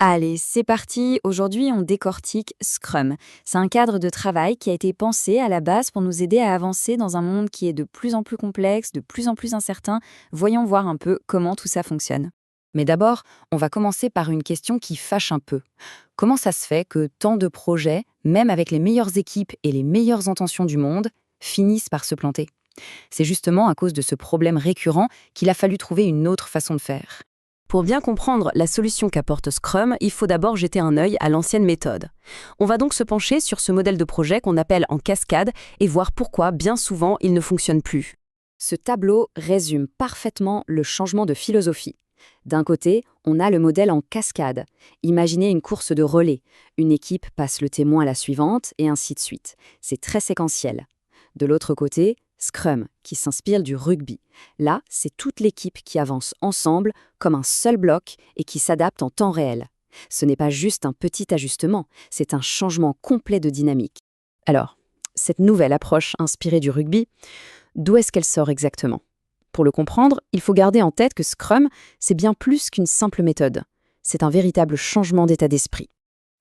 Allez, c'est parti. Aujourd'hui, on décortique Scrum. C'est un cadre de travail qui a été pensé à la base pour nous aider à avancer dans un monde qui est de plus en plus complexe, de plus en plus incertain. Voyons voir un peu comment tout ça fonctionne. Mais d'abord, on va commencer par une question qui fâche un peu. Comment ça se fait que tant de projets, même avec les meilleures équipes et les meilleures intentions du monde, finissent par se planter? C'est justement à cause de ce problème récurrent qu'il a fallu trouver une autre façon de faire. Pour bien comprendre la solution qu'apporte Scrum, il faut d'abord jeter un œil à l'ancienne méthode. On va donc se pencher sur ce modèle de projet qu'on appelle en cascade et voir pourquoi, bien souvent, il ne fonctionne plus. Ce tableau résume parfaitement le changement de philosophie. D'un côté, on a le modèle en cascade. Imaginez une course de relais. Une équipe passe le témoin à la suivante et ainsi de suite. C'est très séquentiel. De l'autre côté, Scrum, qui s'inspire du rugby. Là, c'est toute l'équipe qui avance ensemble comme un seul bloc et qui s'adapte en temps réel. Ce n'est pas juste un petit ajustement, c'est un changement complet de dynamique. Alors, cette nouvelle approche inspirée du rugby, d'où est-ce qu'elle sort exactement? Pour le comprendre, il faut garder en tête que Scrum, c'est bien plus qu'une simple méthode. C'est un véritable changement d'état d'esprit.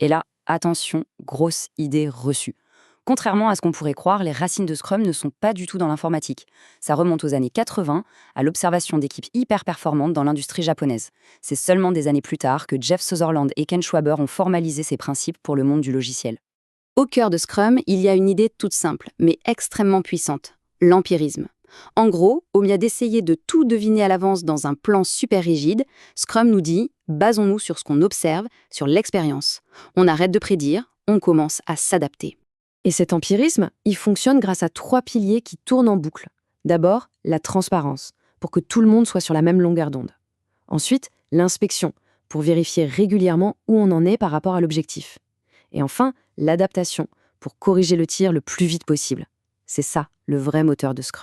Et là, attention, grosse idée reçue. Contrairement à ce qu'on pourrait croire, les racines de Scrum ne sont pas du tout dans l'informatique. Ça remonte aux années 80, à l'observation d'équipes hyper performantes dans l'industrie japonaise. C'est seulement des années plus tard que Jeff Sutherland et Ken Schwaber ont formalisé ces principes pour le monde du logiciel. Au cœur de Scrum, il y a une idée toute simple, mais extrêmement puissante, l'empirisme. En gros, au lieu d'essayer de tout deviner à l'avance dans un plan super rigide, Scrum nous dit « basons-nous sur ce qu'on observe, sur l'expérience. On arrête de prédire, on commence à s'adapter ». Et cet empirisme, il fonctionne grâce à 3 piliers qui tournent en boucle. D'abord, la transparence, pour que tout le monde soit sur la même longueur d'onde. Ensuite, l'inspection, pour vérifier régulièrement où on en est par rapport à l'objectif. Et enfin, l'adaptation, pour corriger le tir le plus vite possible. C'est ça, le vrai moteur de Scrum.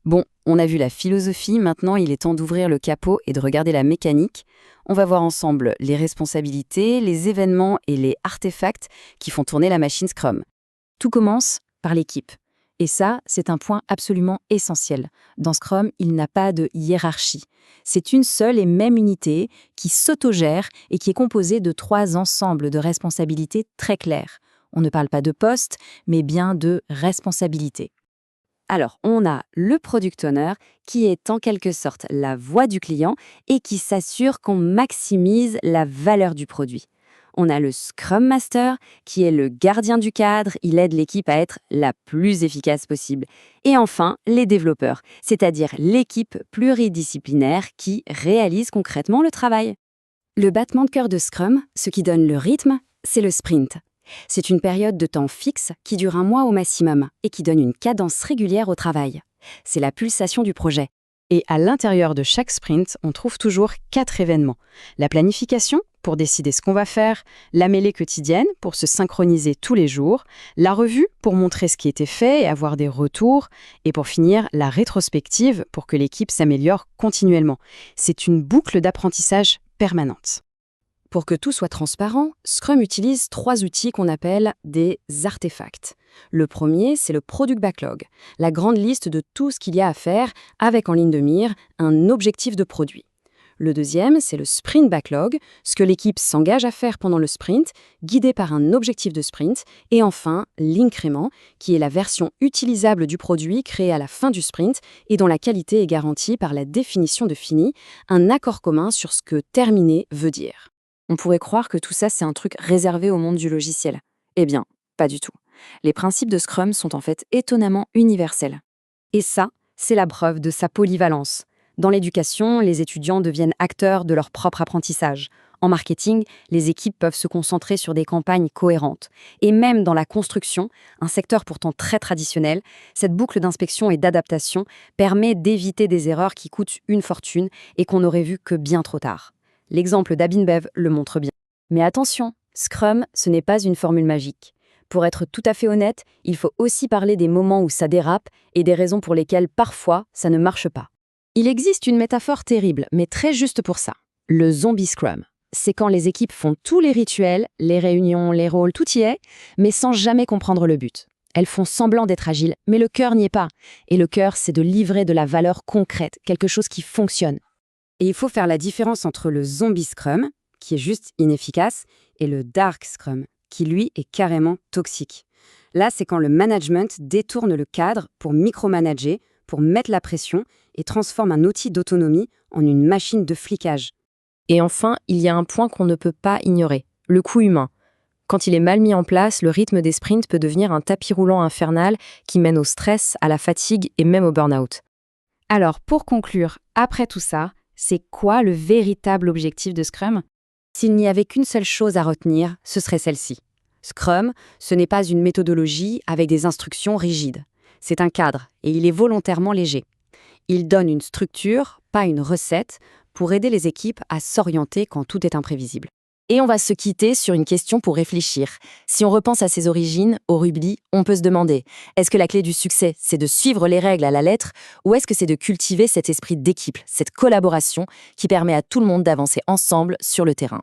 Bon, on a vu la philosophie, maintenant il est temps d'ouvrir le capot et de regarder la mécanique. On va voir ensemble les responsabilités, les événements et les artefacts qui font tourner la machine Scrum. Tout commence par l'équipe. Et ça, c'est un point absolument essentiel. Dans Scrum, il n'a pas de hiérarchie. C'est une seule et même unité qui s'autogère et qui est composée de 3 ensembles de responsabilités très clairs. On ne parle pas de poste, mais bien de responsabilité. Alors, on a le Product Owner qui est en quelque sorte la voix du client et qui s'assure qu'on maximise la valeur du produit. On a le Scrum Master, qui est le gardien du cadre, il aide l'équipe à être la plus efficace possible. Et enfin, les développeurs, c'est-à-dire l'équipe pluridisciplinaire qui réalise concrètement le travail. Le battement de cœur de Scrum, ce qui donne le rythme, c'est le sprint. C'est une période de temps fixe qui dure 1 mois au maximum et qui donne une cadence régulière au travail. C'est la pulsation du projet. Et à l'intérieur de chaque sprint, on trouve toujours 4 événements. La planification, pour décider ce qu'on va faire, la mêlée quotidienne, pour se synchroniser tous les jours, la revue, pour montrer ce qui était fait et avoir des retours, et pour finir, la rétrospective, pour que l'équipe s'améliore continuellement. C'est une boucle d'apprentissage permanente. Pour que tout soit transparent, Scrum utilise 3 outils qu'on appelle des artefacts. Le premier, c'est le Product Backlog, la grande liste de tout ce qu'il y a à faire avec en ligne de mire un objectif de produit. Le deuxième, c'est le Sprint Backlog, ce que l'équipe s'engage à faire pendant le sprint, guidé par un objectif de sprint. Et enfin, l'incrément, qui est la version utilisable du produit créée à la fin du sprint et dont la qualité est garantie par la définition de fini, un accord commun sur ce que terminé veut dire. On pourrait croire que tout ça, c'est un truc réservé au monde du logiciel. Eh bien, pas du tout. Les principes de Scrum sont en fait étonnamment universels. Et ça, c'est la preuve de sa polyvalence. Dans l'éducation, les étudiants deviennent acteurs de leur propre apprentissage. En marketing, les équipes peuvent se concentrer sur des campagnes cohérentes. Et même dans la construction, un secteur pourtant très traditionnel, cette boucle d'inspection et d'adaptation permet d'éviter des erreurs qui coûtent une fortune et qu'on n'aurait vu que bien trop tard. L'exemple d'Abinbev le montre bien. Mais attention, Scrum, ce n'est pas une formule magique. Pour être tout à fait honnête, il faut aussi parler des moments où ça dérape et des raisons pour lesquelles parfois ça ne marche pas. Il existe une métaphore terrible, mais très juste pour ça. Le zombie Scrum. C'est quand les équipes font tous les rituels, les réunions, les rôles, tout y est, mais sans jamais comprendre le but. Elles font semblant d'être agiles, mais le cœur n'y est pas. Et le cœur, c'est de livrer de la valeur concrète, quelque chose qui fonctionne. Et il faut faire la différence entre le zombie Scrum, qui est juste inefficace, et le Dark Scrum, qui lui est carrément toxique. Là, c'est quand le management détourne le cadre pour micromanager, pour mettre la pression et transforme un outil d'autonomie en une machine de flicage. Et enfin, il y a un point qu'on ne peut pas ignorer, le coût humain. Quand il est mal mis en place, le rythme des sprints peut devenir un tapis roulant infernal qui mène au stress, à la fatigue et même au burn-out. Alors, pour conclure, après tout ça, c'est quoi le véritable objectif de Scrum? S'il n'y avait qu'une seule chose à retenir, ce serait celle-ci. Scrum, ce n'est pas une méthodologie avec des instructions rigides. C'est un cadre, et il est volontairement léger. Il donne une structure, pas une recette, pour aider les équipes à s'orienter quand tout est imprévisible. Et on va se quitter sur une question pour réfléchir. Si on repense à ses origines, au rugby, on peut se demander, est-ce que la clé du succès, c'est de suivre les règles à la lettre, ou est-ce que c'est de cultiver cet esprit d'équipe, cette collaboration qui permet à tout le monde d'avancer ensemble sur le terrain ?